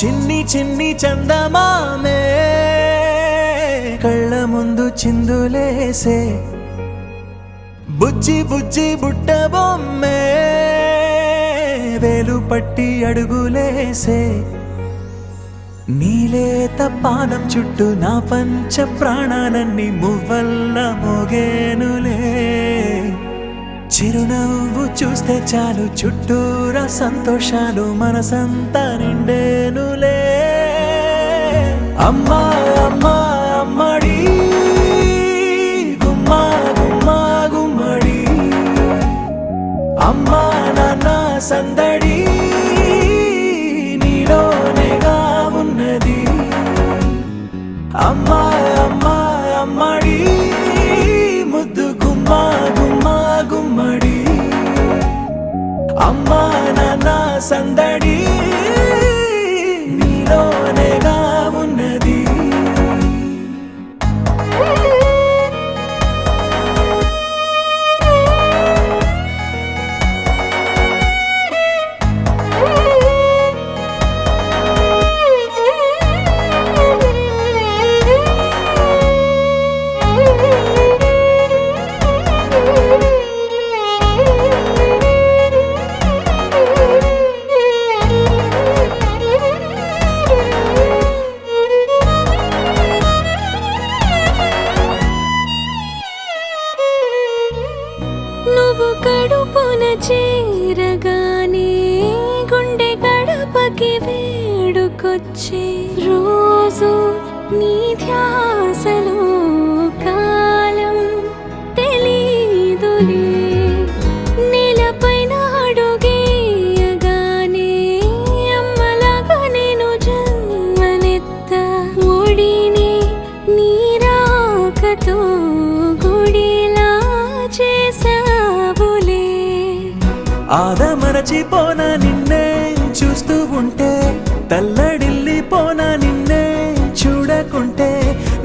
చిన్ని చిన్ని చందమామే కళ్ళ ముందు చిందులేసే బుజ్జి బుజ్జి బుట్ట బొమ్మే వేలు పట్టి అడుగులేసే నీలేత పానం చుట్టూ నా పంచ ప్రాణాలన్నీ మువ్వల్ల మోగేనులే చిరునవ్వు చూస్తే చాలు చుట్టూరా సంతోషాలు మనసంతా నిండేనులే అమ్మా అమ్మా అమ్మడి గుమ్మా గుమ్మా గుమ్మడి అమ్మా నాన్న సందడి నీలోనేగా ఉన్నది అమ్మా అమ్మా అమ్మడి ముద్దు గుమ్మా గుమ్మా గుమ్మడి అమ్మా నాన్న సందడి నీలోనేగా ఉన్నది నువ్వు కడుపున చేరగానే గుండె గడపకి వేడుకొచ్చే రోజు నీ ధ్యాసలో కాలం తెలీదులే నేలపైన అడుగేయగానే అమ్మలాగా నేను జన్మనెత్త ఒడిని నీ రాకతో గుడిలా చేసావులే ఆదమరచిపోనా నిన్నే చూస్తూ ఉంటే తల్లడిల్లిపోనా నిన్నే చూడకుంటే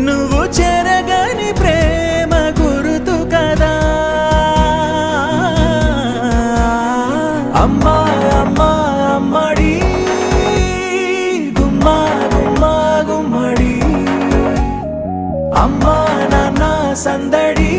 నువ్వు చెరగని ప్రేమ గురుతు కదా అమ్మా అమ్మా అమ్మడి గుమ్మా గుమ్మా గుమ్మడి అమ్మా నాన్న సందడి